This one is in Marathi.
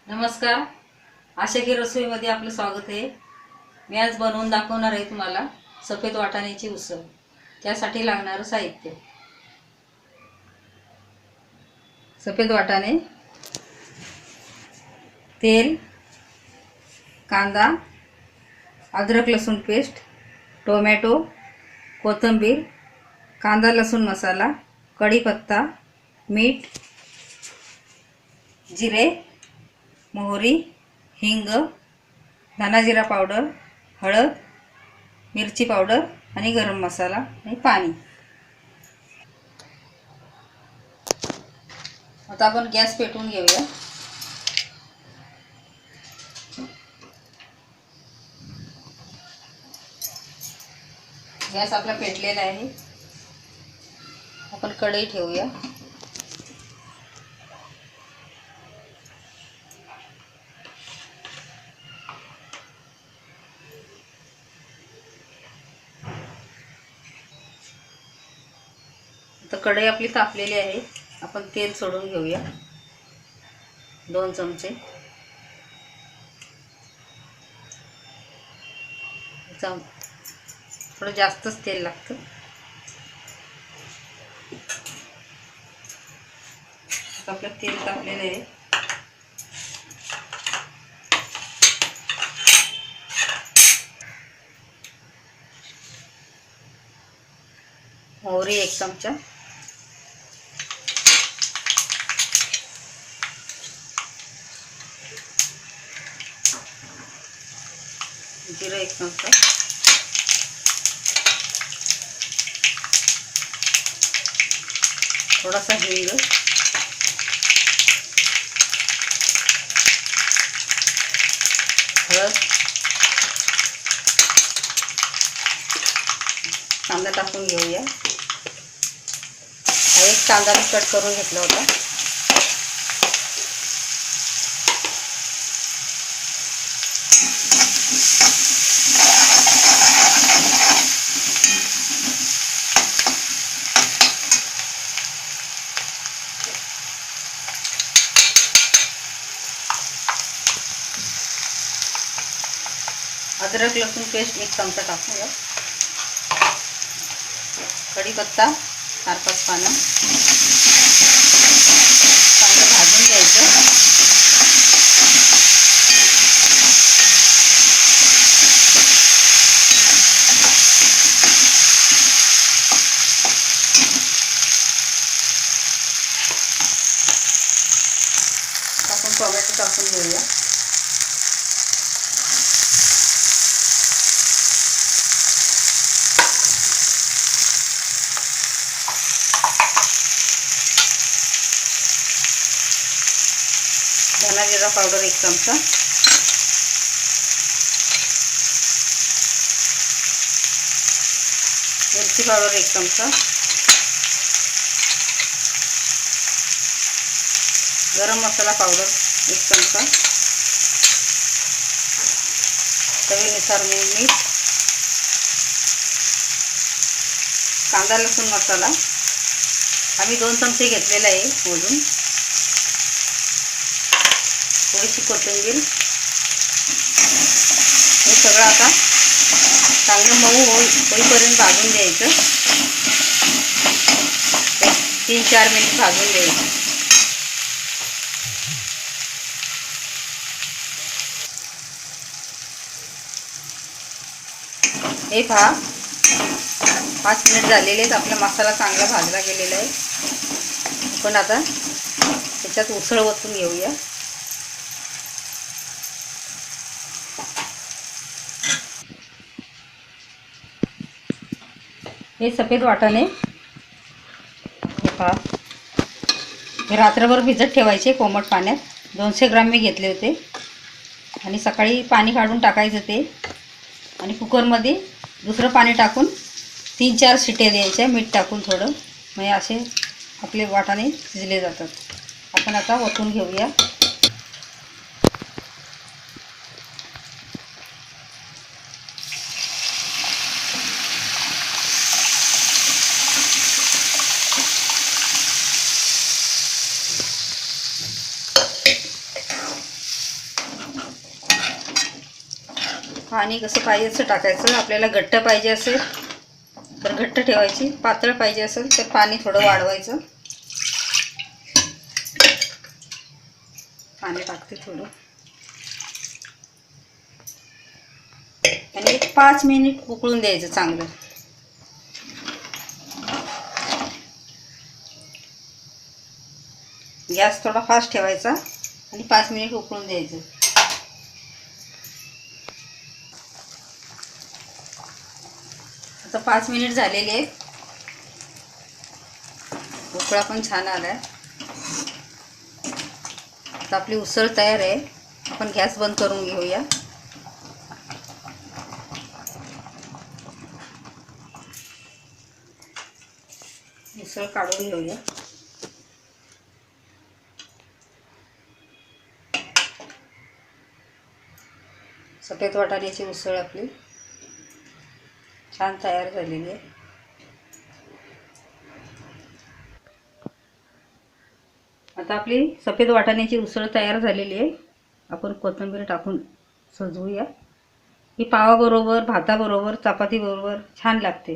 नमस्कार. आशा की रसोईमध्ये आपलं स्वागत आहे. मी आज बनवून दाखवणार आहे तुम्हाला सफेद वाटाण्याची उसळ. त्यासाठी लागणारं साहित्य: सफेद वाटाणे, तेल, कांदा, अद्रक लसूण पेस्ट, टोमॅटो, कोथिंबीर, कांदा लसूण मसाला, कढीपत्ता, मीठ, जिरे, मोहरी, हिंग, धना जिरा पावडर, हळद, मिरची पावडर आणि गरम मसाला आणि पाणी. आता आपण गॅस पेटवून घेऊया. गॅस आपला पेटलेला आहे. आपण कढई ठेवूया. आता कढई आपली तापलेली आहे. आपण तेल सोडून घेऊया. 2 चमचे. थोडं जास्तच तेल लागतं. आपलं तेल तापलेलं आहे. मोहरी 1 चमचा, जिरं 1 चमचा, थोडासा हिंग, हळद, कांदा टाकून घेऊया. एक कांदा मी कट करून घेतला होता. अद्रक लसूण पेस्ट 1 चमचा टाकूया. कढीपत्ता 4-5 पानं. चांगलं भाजून घ्यायचं. आपण टोमॅटो टाकून घेऊया. धना जिरा पावडर 1 चमचा, मिरची पावडर 1 चमचा, गरम मसाला पावडर 1 चमचा, चवीनुसार मीठ, कांदा लसूण मसाला आम्ही 2 चमचे घेतलेला आहे मोजून, थोडीशी कोथिंबीर. हे सगळं आता चांगलं मऊ होईपर्यंत भाजून द्यायचं. 3-4 मिनिट भाजून द्यायचं. हे पहा, 5 मिनिट झालेले आहेत. आपला मसाला चांगला भाजला गेलेला आहे. आपण आता त्याच्यात उसळ ओतून घेऊया. हे सफेद वाटाणे हे पहा, हे रात्रभर भिजत ठेवायचे कोमट पाण्यात. 200 ग्राम मी घेतले होते आणि सकाळी पाणी काढून टाकायचं ते. आणि कुकरमध्ये दुसरं पाणी टाकून 3-4 शिट्या द्यायच्या, मीठ टाकून थोडं. म्हणजे असे आपले वाटाणे शिजले जातात. आपण आता ओतून घेऊया. पाणी कसं पाहिजे असं टाकायचं. आपल्याला घट्ट पाहिजे असेल तर घट्ट ठेवायची, पातळ पाहिजे असेल तर पाणी थोडं वाढवायचं. पाणी टाकते थोडं आणि 5 मिनिट उकळून द्यायचं चांगलं. गॅस थोडा फास्ट ठेवायचा आणि 5 मिनिट उकळून द्यायचं. आता 5 मिनिट झालेले आहेत. उकळा पण छान आलाय. आता आपली उसळ तयार आहे. आपण गॅस बंद करून घेऊया. उसळ काढून घेऊया. सफेद वाटाण्याची उसळ आपली छान तयार झालेली आहे. आता आपली सफेद वाटाण्याची उसळ तयार झालेली आहे. आपण कोथिंबीर टाकून सजवूया. ही पावाबरोबर, भाताबरोबर, चपातीबरोबर छान लागते.